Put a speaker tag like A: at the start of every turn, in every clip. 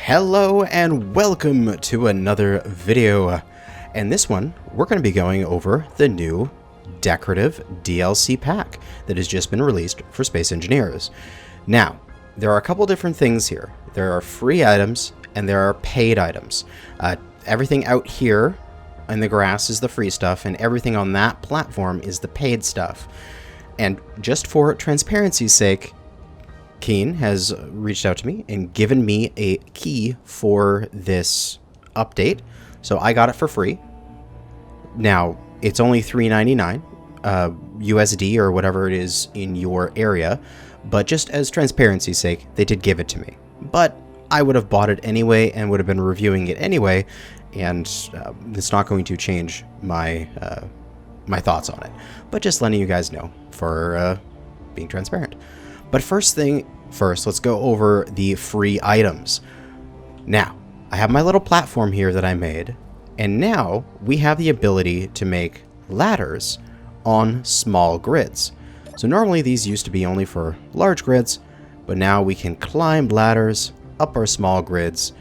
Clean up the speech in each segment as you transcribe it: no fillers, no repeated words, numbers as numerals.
A: Hello and welcome to another video. And this one, we're going to be going over the new Decorative DLC pack that has just been released for Space Engineers. Now, there are a couple different things here. There are free items and there are paid items. Everything out here in the grass is the free stuff, and everything on that platform is the paid stuff. And just for transparency's sake, Keen has reached out to me and given me a key for this update, so I got it for free. Now, it's only $3.99 USD or whatever it is in your area, but just as transparency's sake, they did give it to me. But I would have bought it anyway and would have been reviewing it anyway, and it's not going to change my my thoughts on it. But just letting you guys know for being transparent. But first thing first, let's go over the free items. Now, I have my little platform here that I made, and now we have the ability to make ladders on small grids. So normally these used to be only for large grids, but now we can climb ladders up our small grids,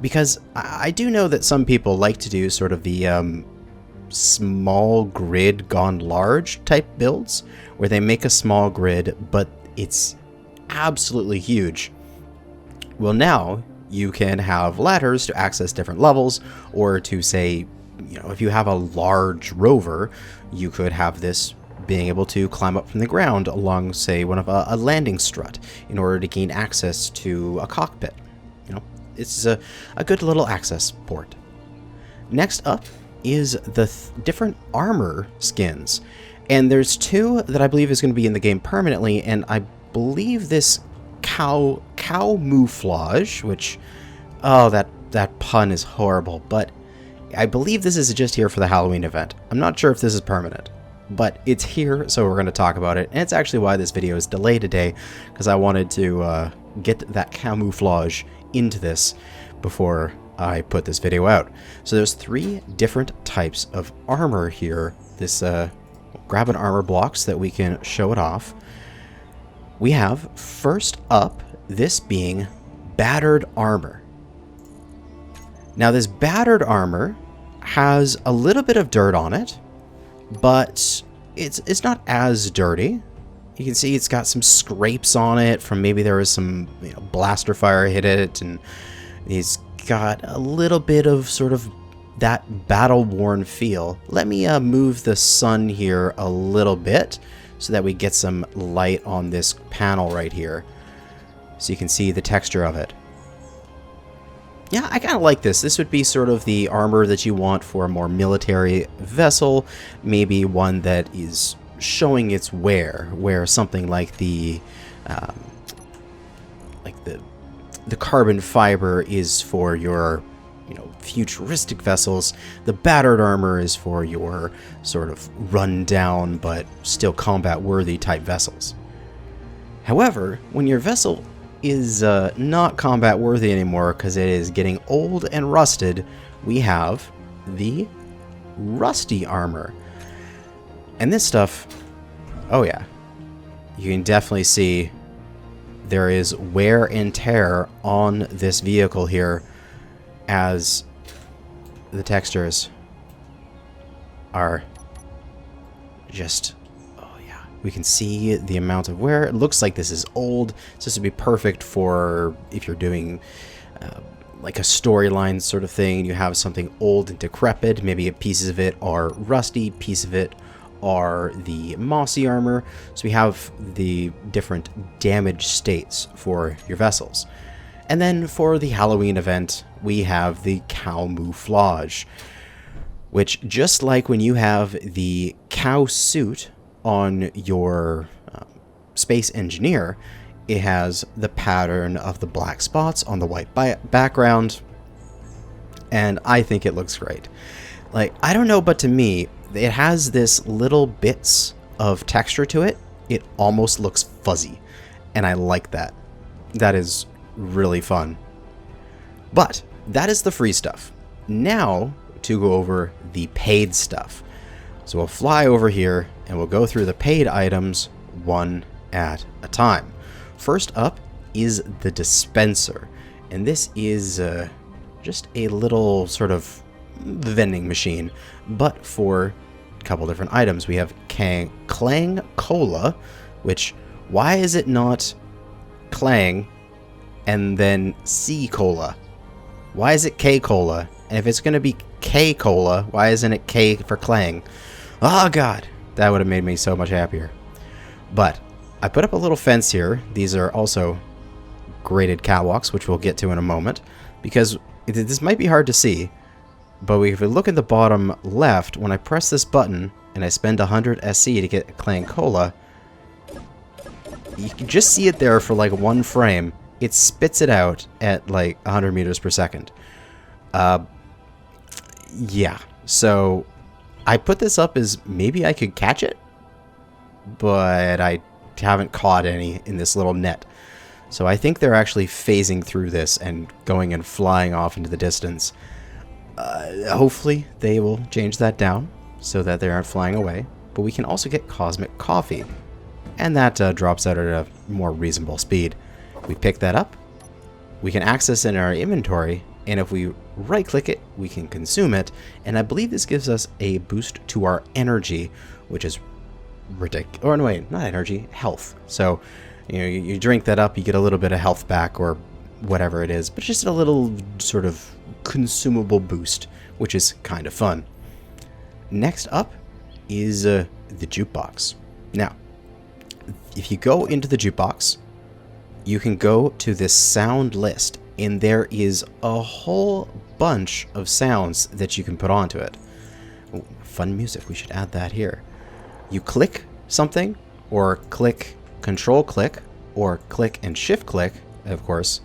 A: because I do know that some people like to do sort of the small grid gone large type builds, where they make a small grid, but it's absolutely huge. Well, now you can have ladders to access different levels, or to say, you know, if you have a large rover, you could have this being able to climb up from the ground along, say, one of a landing strut in order to gain access to a cockpit. You know, it's a good little access port. Next up is the different armor skins. And there's two that I believe is going to be in the game permanently, and I believe this camouflage, which, oh, that pun is horrible, but I believe this is just here for the Halloween event. I'm not sure if this is permanent, but it's here, so we're going to talk about it. And it's actually why this video is delayed today, because I wanted to get that camouflage into this before I put this video out. So there's three different types of armor here. This grab an armor block so that we can show it off. We have, first up, this being battered armor. Now this battered armor has a little bit of dirt on it, but it's not as dirty. You can see it's got some scrapes on it from maybe there was some, you know, blaster fire hit it, and it's got a little bit of sort of that battle-worn feel. Let me move the sun here a little bit so that we get some light on this panel right here, so you can see the texture of it. Yeah, I kind of like this. This would be sort of the armor that you want for a more military vessel, maybe one that is showing its wear, where something like the carbon fiber is for your, you know, futuristic vessels. The battered armor is for your sort of run down but still combat worthy type vessels. However, when your vessel is not combat worthy anymore because it is getting old and rusted, we have the rusty armor. And this stuff, oh yeah, you can definitely see there is wear and tear on this vehicle here, as the textures are just, oh yeah, we can see the amount of wear. It looks like this is old, so this would be perfect for if you're doing like a storyline sort of thing. You have something old and decrepit, maybe pieces of it are rusty, piece of it are the mossy armor. So we have the different damage states for your vessels. And then for the Halloween event, we have the camouflage, which, just like when you have the cow suit on your Space Engineer, it has the pattern of the black spots on the white background, and I think it looks great. Like, I don't know, but to me, it has this little bits of texture to it. It almost looks fuzzy, and I like that. That is really fun. But that is the free stuff. Now to go over the paid stuff. So we'll fly over here and we'll go through the paid items one at a time. First up is the dispenser. And this is just a little sort of vending machine, but for a couple different items. We have Clang Cola, which, why is it not Clang and then C Cola? Why is it K Cola? And if it's going to be K Cola, why isn't it K for Clang? Oh god, that would have made me so much happier. But I put up a little fence here. These are also graded catwalks, which we'll get to in a moment, because this might be hard to see, but if we look at the bottom left, when I press this button and I spend 100 SC to get a Clang Cola, you can just see it there for like one frame. It spits it out at like 100 meters per second. Yeah, so I put this up as maybe I could catch it, but I haven't caught any in this little net. So I think they're actually phasing through this and going and flying off into the distance. Hopefully they will change that down so that they aren't flying away. But we can also get Cosmic Coffee, and that drops out at a more reasonable speed. We pick that up, we can access it in our inventory, and if we right click it, we can consume it, and I believe this gives us a boost to our energy, which is ridiculous. Or no, wait, not energy, health. So you know, you drink that up, you get a little bit of health back, or whatever it is, but just a little sort of consumable boost, which is kind of fun. Next up is the jukebox. Now, if you go into the jukebox, you can go to this sound list, and there is a whole bunch of sounds that you can put onto it. Ooh, fun music, we should add that here. You click something, or click, control click, or click and shift click, of course,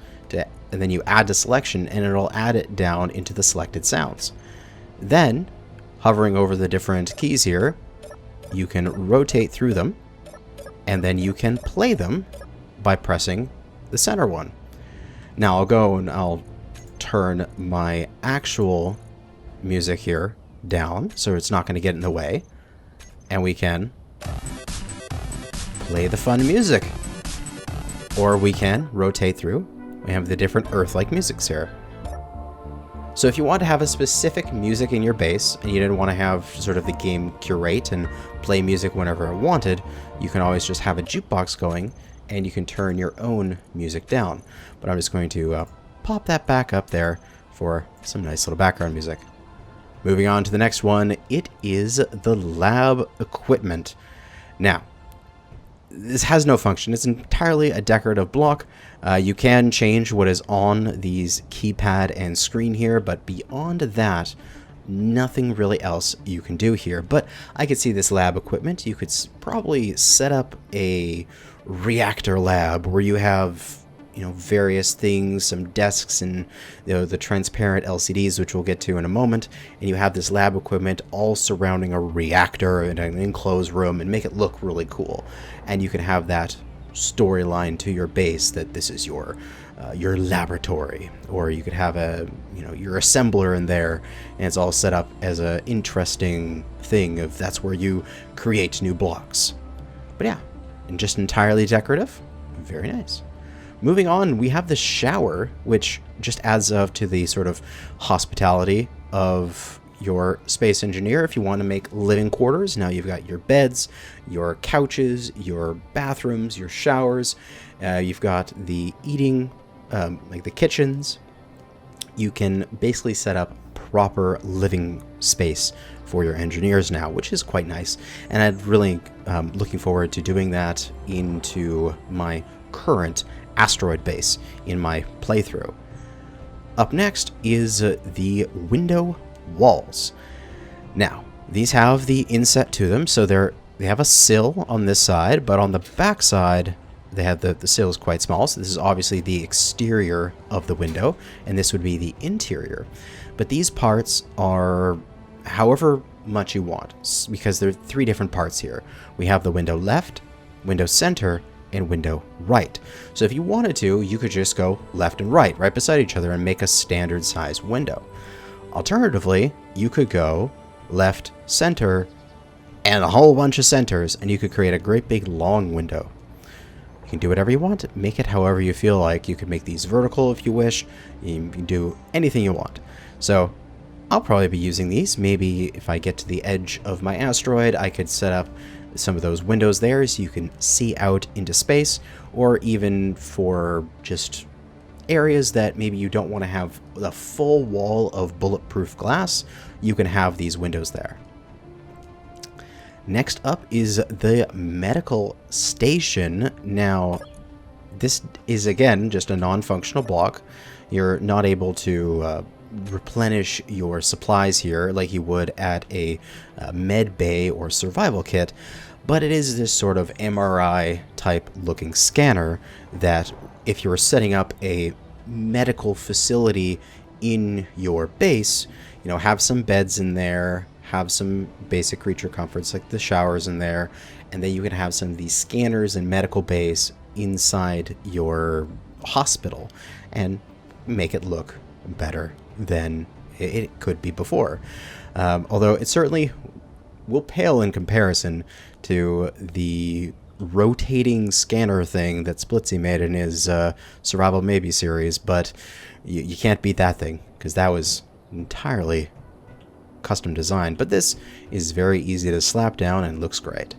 A: and then you add to selection, and it'll add it down into the selected sounds. Then, hovering over the different keys here, you can rotate through them, and then you can play them by pressing the center one. Now I'll go and I'll turn my actual music here down so it's not going to get in the way, and we can play the fun music. Or we can rotate through. We have the different Earth-like musics here. So if you want to have a specific music in your base, and you didn't want to have sort of the game curate and play music whenever it wanted, you can always just have a jukebox going, and you can turn your own music down. But I'm just going to pop that back up there for some nice little background music. Moving on to the next one, it is the lab equipment. Now, this has no function. It's entirely a decorative block. You can change what is on these keypad and screen here, but beyond that, nothing really else you can do here. But I could see this lab equipment. You could probably set up a reactor lab where you have, you know, various things, some desks, and you know, the transparent LCDs, which we'll get to in a moment, and you have this lab equipment all surrounding a reactor in an enclosed room, and make it look really cool. And you can have that storyline to your base that this is your laboratory, or you could have your assembler in there, and it's all set up as a interesting thing of that's where you create new blocks. But yeah, and just entirely decorative, very nice. Moving on, we have the shower, which just adds up to the sort of hospitality of your space engineer. If you want to make living quarters, now you've got your beds, your couches, your bathrooms, your showers. You've got the eating, like the kitchens. You can basically set up proper living space for your engineers now, which is quite nice. And I'm really looking forward to doing that into my current asteroid base in my playthrough. Up next is the window walls. Now, these have the inset to them, so they have a sill on this side, but on the back side, they have the sill is quite small, so this is obviously the exterior of the window, and this would be the interior. But these parts are however much you want, because there are three different parts here. We have the window left, window center, and window right. So if you wanted to, you could just go left and right beside each other and make a standard size window. Alternatively, you could go left, center, and a whole bunch of centers, and you could create a great big long window. You can do whatever you want. Make it however you feel like. You can make these vertical if you wish. You can do anything you want. So I'll probably be using these. Maybe if I get to the edge of my asteroid, I could set up some of those windows there so you can see out into space, or even for just areas that maybe you don't want to have the full wall of bulletproof glass, you can have these windows there. Next up is the medical station. Now, this is again just a non-functional block. You're not able to replenish your supplies here like you would at a med bay or survival kit, but it is this sort of MRI type looking scanner that if you're setting up a medical facility in your base, you know, have some beds in there, have some basic creature comforts like the showers in there, and then you can have some of these scanners and medical bays inside your hospital and make it look better than it could be before. Although it certainly will pale in comparison to the rotating scanner thing that Splitsy made in his Survival Maybe series, but you can't beat that thing because that was entirely custom designed. But this is very easy to slap down and looks great.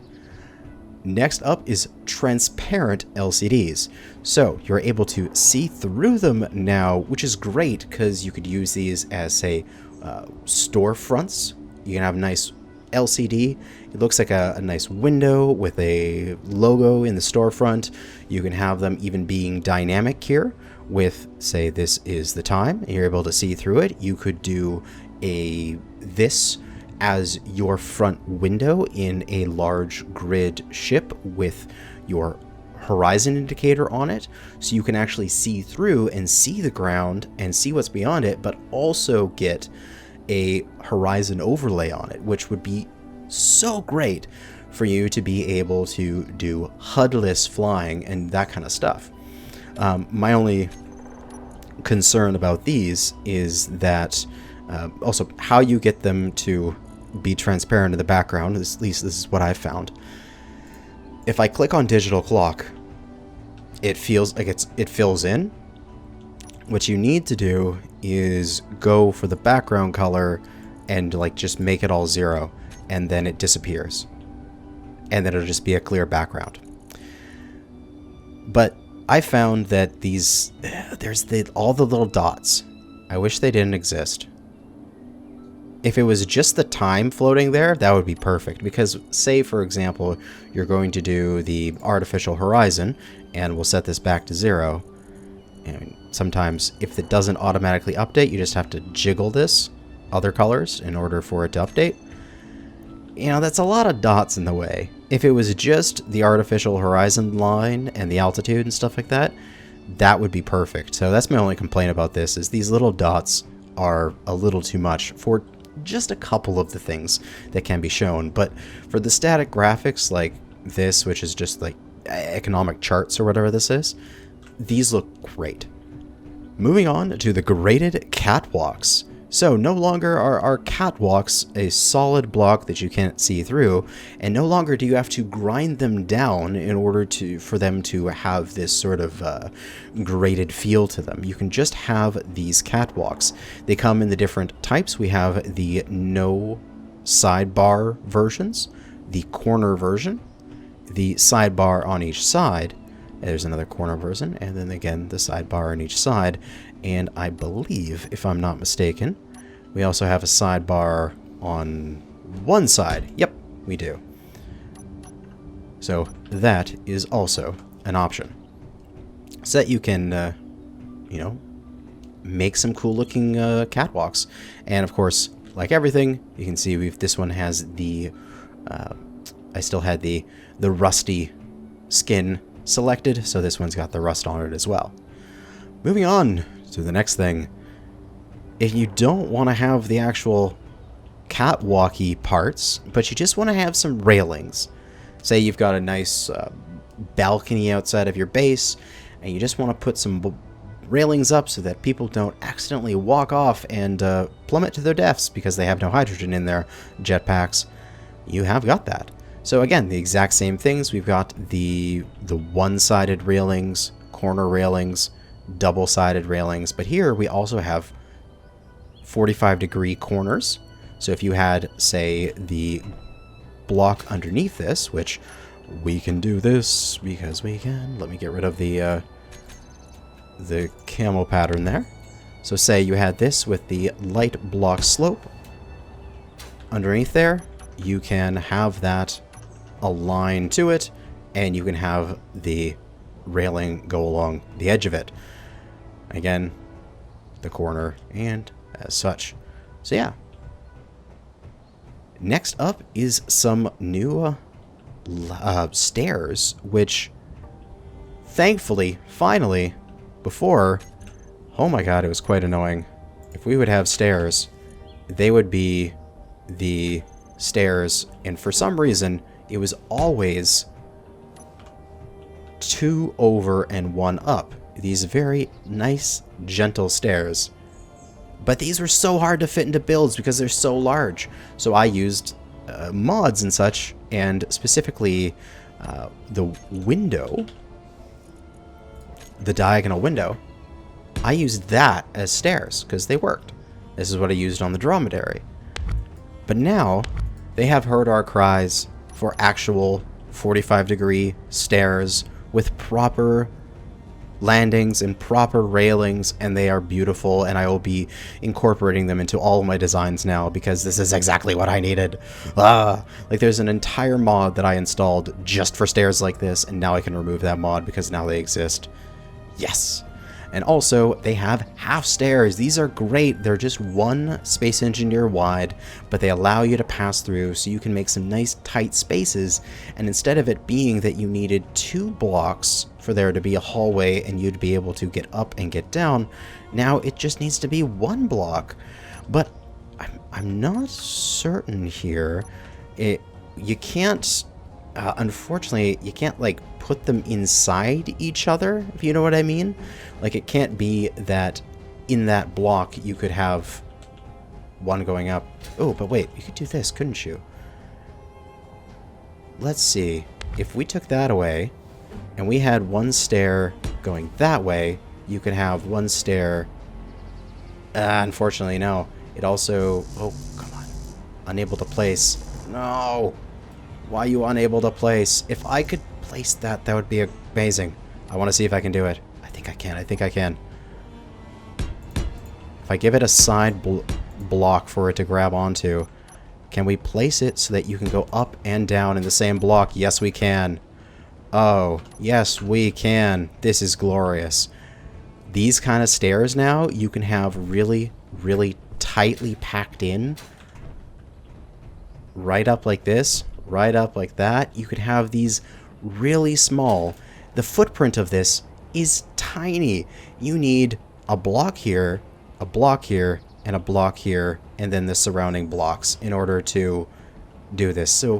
A: Next up is transparent LCDs. So you're able to see through them now, which is great because you could use these as, say, storefronts. You can have a nice LCD. It looks like a nice window with a logo in the storefront. You can have them even being dynamic here with, say, this is the time, and you're able to see through it. You could do this as your front window in a large grid ship with your horizon indicator on it, so you can actually see through and see the ground and see what's beyond it, but also get a horizon overlay on it, which would be so great for you to be able to do HUD-less flying and that kind of stuff. My only concern about these is that also how you get them to be transparent in the background, at least this is what I've found. If I click on digital clock, it feels like it fills in. What you need to do is go for the background color and like just make it all 0, and then it disappears, and then it'll just be a clear background. But I found that there's all the little dots. I wish they didn't exist. If it was just the time floating there, that would be perfect, because say, for example, you're going to do the artificial horizon, and we'll set this back to 0. And sometimes if it doesn't automatically update, you just have to jiggle this other colors in order for it to update. You know, that's a lot of dots in the way. If it was just the artificial horizon line and the altitude and stuff like that, that would be perfect. So that's my only complaint about this, is these little dots are a little too much for just a couple of the things that can be shown. But for the static graphics like this, which is just like economic charts or whatever this is, these look great. Moving on to the graded catwalks. So no longer are our catwalks a solid block that you can't see through, and no longer do you have to grind them down in order for them to have this sort of graded feel to them. You can just have these catwalks. They come in the different types. We have the no sidebar versions, the corner version, the sidebar on each side. There's another corner version, and then again the sidebar on each side. And I believe, if I'm not mistaken, we also have a sidebar on one side. Yep, we do. So that is also an option, so that you can, you know, make some cool looking catwalks. And of course, like everything, you can see this one has the, I still had the rusty skin selected, so this one's got the rust on it as well. Moving on to the next thing. If you don't want to have the actual catwalky parts, but you just want to have some railings, say you've got a nice balcony outside of your base, and you just want to put some railings up so that people don't accidentally walk off and plummet to their deaths because they have no hydrogen in their jetpacks, you have got that. So again, the exact same things. We've got the one-sided railings, corner railings, double-sided railings, but here we also have 45-degree corners. So if you had, say, the block underneath this, which we can do this because we can. Let me get rid of the camo pattern there. So say you had this with the light block slope underneath there, you can have that align to it, and you can have the railing go along the edge of it. Again, the corner and as such. So yeah. Next up is some new stairs, which thankfully, finally, before, oh my god, it was quite annoying. If we would have stairs, they would be the stairs, and for some reason, it was always 2 over and 1 up. These very nice, gentle stairs. But these were so hard to fit into builds because they're so large. So I used mods and such, and specifically the window, the diagonal window, I used that as stairs because they worked. This is what I used on the dromedary. But now they have heard our cries for actual 45-degree stairs with proper landings and proper railings, and they are beautiful, and I will be incorporating them into all of my designs now because this is exactly what I needed. Like there's an entire mod that I installed just for stairs like this, and now I can remove that mod because now they exist. Yes. And also, they have half stairs. These are great. They're just 1 Space Engineer wide, but they allow you to pass through so you can make some nice tight spaces. And instead of it being that you needed 2 blocks for there to be a hallway and you'd be able to get up and get down, now it just needs to be 1 block. But I'm not certain here. You can't, unfortunately, you can't like put them inside each other, if you know what I mean. Like, it can't be that in that block you could have 1 going up. Oh, but wait, you could do this, couldn't you? Let's see. If we took that away, and we had 1 stair going that way, you could have 1 stair... unfortunately, no. It also... Oh, come on. Unable to place. No! Why are you unable to place? If I could place that, that would be amazing. I want to see if I can do it. I think I can. If I give it a side block for it to grab onto, can we place it so that you can go up and down in the same block? Yes, we can. Oh, yes, we can. This is glorious. These kind of stairs now, you can have really, really tightly packed in. Right up like this, right up like that. You could have these really small. The footprint of this is tiny. You need a block here, a block here, and a block here, and then the surrounding blocks in order to do this. So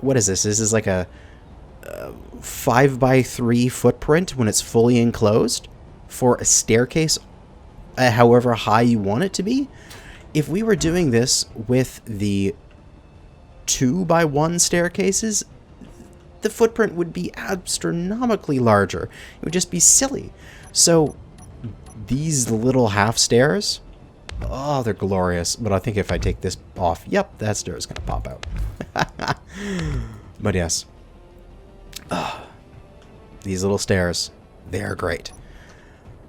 A: what is this? This is like a 5x3 footprint when it's fully enclosed for a staircase, however high you want it to be. If we were doing this with the 2x1 staircases, the footprint would be astronomically larger. It would just be silly. So these little half stairs, oh, they're glorious. But I think if I take this off, yep, that stair is going to pop out. But yes, these little stairs, they are great.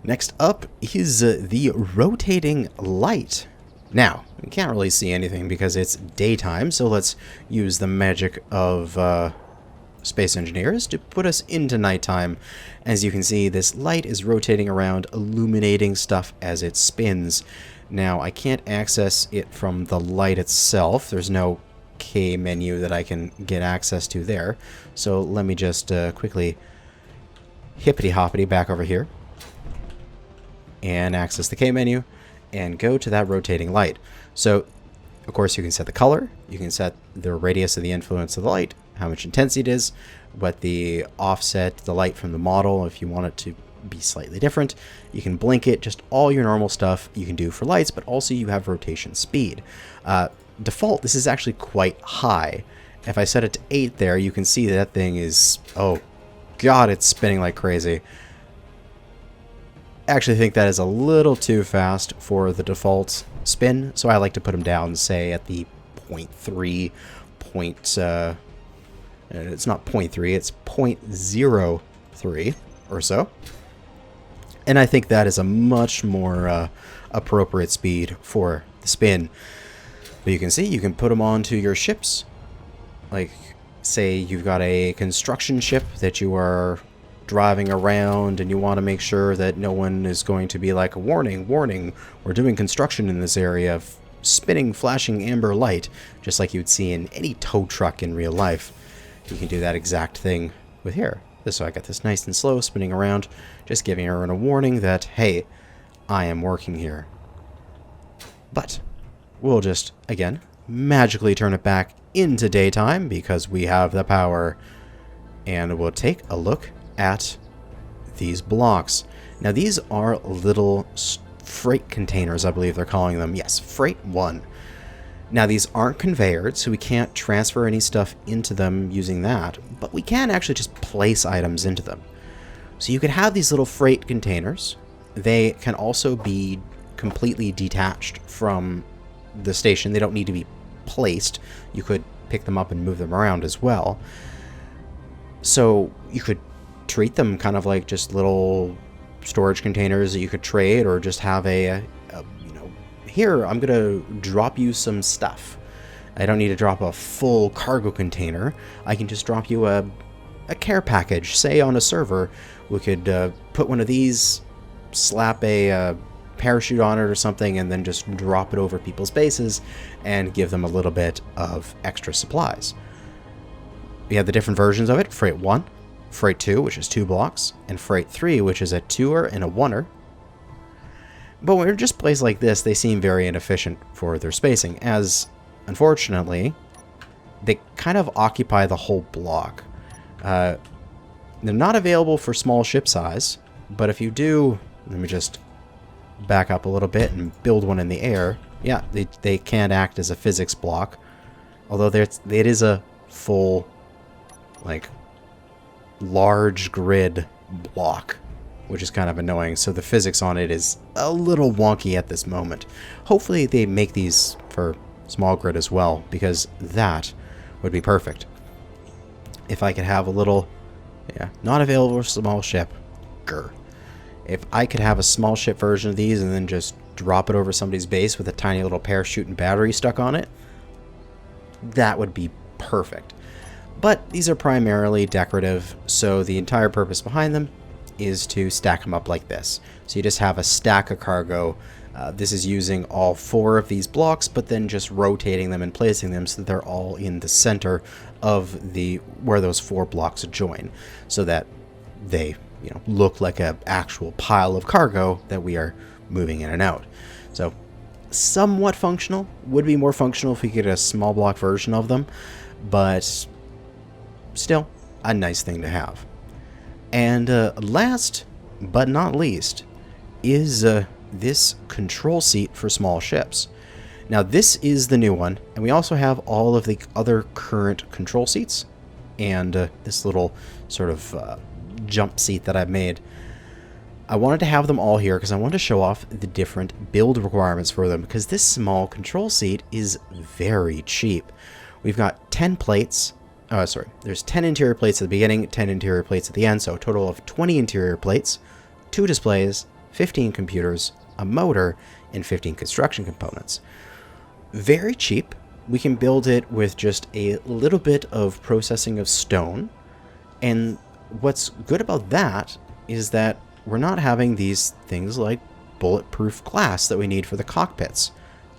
A: Next up is the rotating light. Now, we can't really see anything because it's daytime, so let's use the magic of Space Engineers to put us into nighttime. As you can see, this light is rotating around, illuminating stuff as it spins. Now, I can't access it from the light itself. There's no K menu that I can get access to there. So let me just quickly hippity-hoppity back over here and access the K menu and go to that rotating light. So, of course, you can set the color, you can set the radius of the influence of the light, how much intensity it is, what the offset, the light from the model, if you want it to be slightly different. You can blink it, just all your normal stuff you can do for lights, but also you have rotation speed. Default, this is actually quite high, If I set it to 8 there, you can see that thing is, oh god, it's spinning like crazy. I actually think that is a little too fast for the default spin, so I like to put them down, say, at the 0.3, it's not 0.3, it's 0.03 or so. And I think that is a much more appropriate speed for the spin. But you can see, you can put them onto your ships. Like, say you've got a construction ship that you are driving around and you want to make sure that no one is going to be like, warning, warning, we're doing construction in this area, spinning, flashing amber light, just like you'd see in any tow truck in real life. You can do that exact thing with here. So I got this nice and slow spinning around, just giving her a warning that, hey, I am working here. But we'll just, again, magically turn it back into daytime because we have the power. And we'll take a look at these blocks. Now these are little freight containers, I believe they're calling them. Yes, Freight 1. Now these aren't conveyored, so we can't transfer any stuff into them using that, but we can actually just place items into them. So you could have these little freight containers. They can also be completely detached from the station. They don't need to be placed. You could pick them up and move them around as well. So you could treat them kind of like just little storage containers that you could trade, or just have a you know, here, I'm gonna drop you some stuff. I don't need to drop a full cargo container. I can just drop you a care package, say on a server. We could put one of these, slap a parachute on it or something, and then just drop it over people's bases and give them a little bit of extra supplies. We have the different versions of it: Freight 1, Freight 2, which is 2 blocks, and Freight 3, which is a 2er and a 1er. But when they're just placed like this, they seem very inefficient for their spacing, as, unfortunately, they kind of occupy the whole block. They're not available for small ship size, but if you do, let me just back up a little bit and build one in the air. Yeah, they can act as a physics block, although it is a full, like, large grid block, which is kind of annoying. So the physics on it is a little wonky at this moment. Hopefully they make these for small grid as well, because that would be perfect. If I could have a little, yeah, not available for small ship, grr. If I could have a small ship version of these and then just drop it over somebody's base with a tiny little parachute and battery stuck on it, that would be perfect. But these are primarily decorative, so the entire purpose behind them is to stack them up like this. So you just have a stack of cargo. This is using all 4 of these blocks, but then just rotating them and placing them so that they're all in the center of where those 4 blocks join, so that they, you know, look like an actual pile of cargo that we are moving in and out. So somewhat functional. Would be more functional if we could get a small block version of them, but still a nice thing to have. And last but not least is this control seat for small ships. Now this is the new one, and we also have all of the other current control seats and this little sort of jump seat that I've made. I wanted to have them all here because I wanted to show off the different build requirements for them, because this small control seat is very cheap. We've got 10 plates. There's 10 interior plates at the beginning, 10 interior plates at the end, so a total of 20 interior plates, 2 displays, 15 computers, a motor, and 15 construction components. Very cheap. We can build it with just a little bit of processing of stone, and what's good about that is that we're not having these things like bulletproof glass that we need for the cockpits.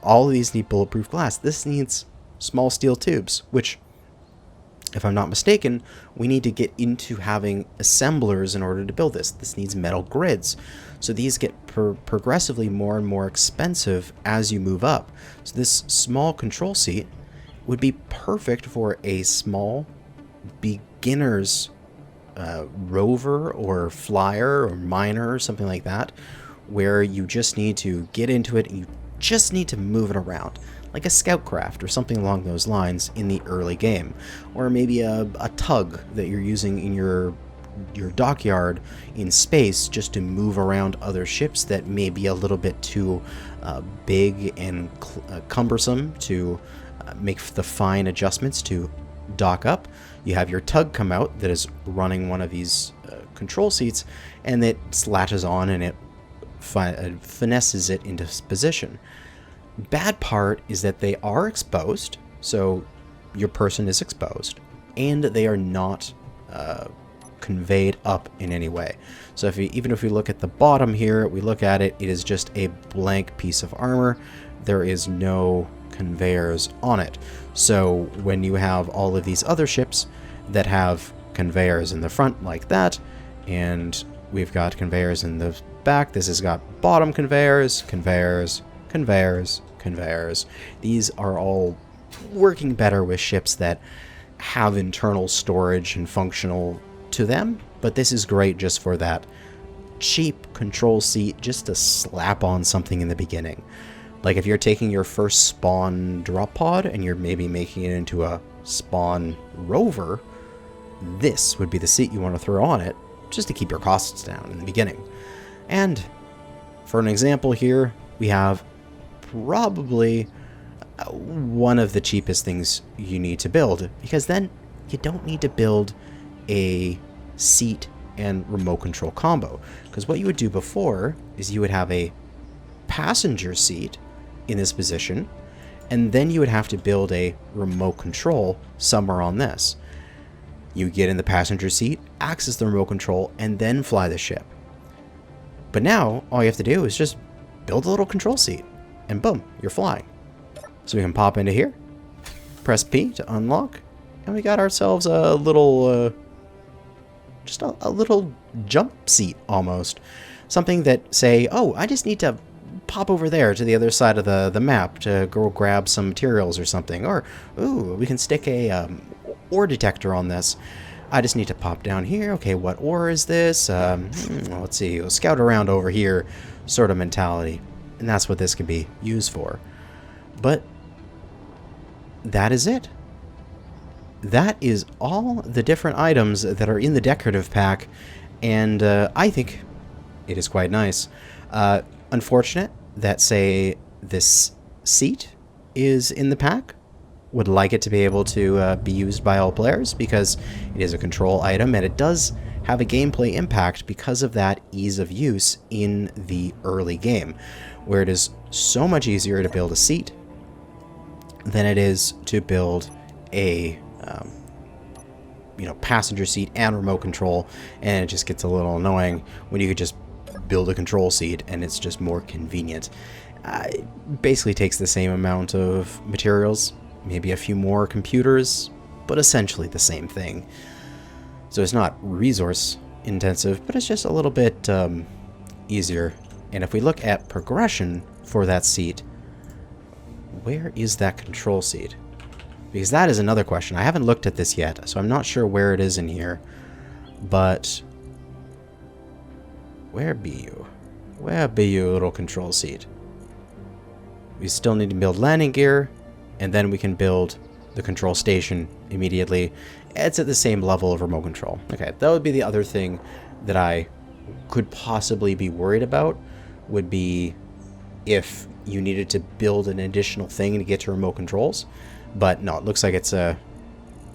A: All of these need bulletproof glass. This needs small steel tubes, which, if I'm not mistaken, we need to get into having assemblers in order to build this. This needs metal grids. So these get progressively more and more expensive as you move up. So this small control seat would be perfect for a small beginner's rover or flyer or miner or something like that, where you just need to get into it and you just need to move it around. like a scout craft or something along those lines in the early game, or maybe a tug that you're using in your dockyard in space just to move around other ships that may be a little bit too big and cumbersome to make the fine adjustments to dock up. You have your tug come out that is running one of these control seats, and it latches on and it finesses it into position. Bad part is that they are exposed, so your person is exposed, and they are not conveyed up in any way. So even if we look at the bottom here, we look at it, it is just a blank piece of armor. There is no conveyors on it. So when you have all of these other ships that have conveyors in the front like that, and we've got conveyors in the back, this has got bottom conveyors, conveyors, conveyors, conveyors. These are all working better with ships that have internal storage and functional to them, but this is great just for that cheap control seat, just to slap on something in the beginning. Like if you're taking your first spawn drop pod and you're maybe making it into a spawn rover, this would be the seat you want to throw on it just to keep your costs down in the beginning. And for an example here, we have probably one of the cheapest things you need to build, because then you don't need to build a seat and remote control combo. Because what you would do before is you would have a passenger seat in this position, and then you would have to build a remote control somewhere on this. You get in the passenger seat, access the remote control, and then fly the ship. But now, all you have to do is just build a little control seat, and boom, you're flying. So we can pop into here, press P to unlock, and we got ourselves a little, just a little jump seat almost. Something that say, oh, I just need to pop over there to the other side of the map to go grab some materials or something. Or, ooh, we can stick a ore detector on this. I just need to pop down here. Okay, what ore is this? Let's see, we'll scout around over here sort of mentality. And that's what this can be used for. But that is it. That is all the different items that are in the decorative pack, and I think it is quite nice. Unfortunate that, say, this seat is in the pack. Would like it to be able to be used by all players, because it is a control item, and it does have a gameplay impact because of that ease of use in the early game, where it is so much easier to build a seat than it is to build a passenger seat and remote control, and it just gets a little annoying when you could just build a control seat and it's just more convenient. It basically takes the same amount of materials, maybe a few more computers, but essentially the same thing. So it's not resource intensive, but it's just a little bit easier. And if we look at progression for that seat, where is that control seat? Because that is another question. I haven't looked at this yet, so I'm not sure where it is in here. But where be you? Where be you, little control seat? We still need to build landing gear, and then we can build the control station immediately. It's at the same level of remote control. Okay, that would be the other thing that I could possibly be worried about, would be if you needed to build an additional thing to get to remote controls. But no, it looks like it's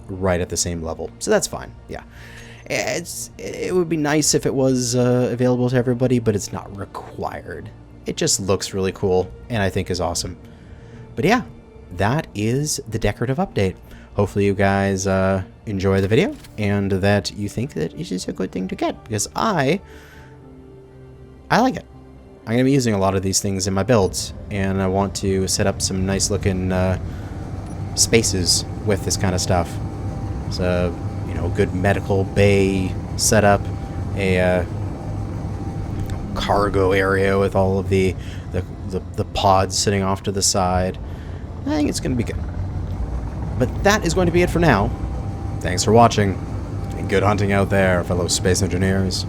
A: right at the same level, so that's fine. Yeah, it would be nice if it was available to everybody, but it's not required. It just looks really cool, and I think is awesome. But yeah, that is the decorative update. Hopefully you guys enjoy the video, and that you think that it is a good thing to get, because I like it. I'm going to be using a lot of these things in my builds, and I want to set up some nice looking spaces with this kind of stuff. So, good medical bay setup, a cargo area with all of the pods sitting off to the side. I think it's going to be good. But that is going to be it for now. Thanks for watching, and good hunting out there, fellow space engineers.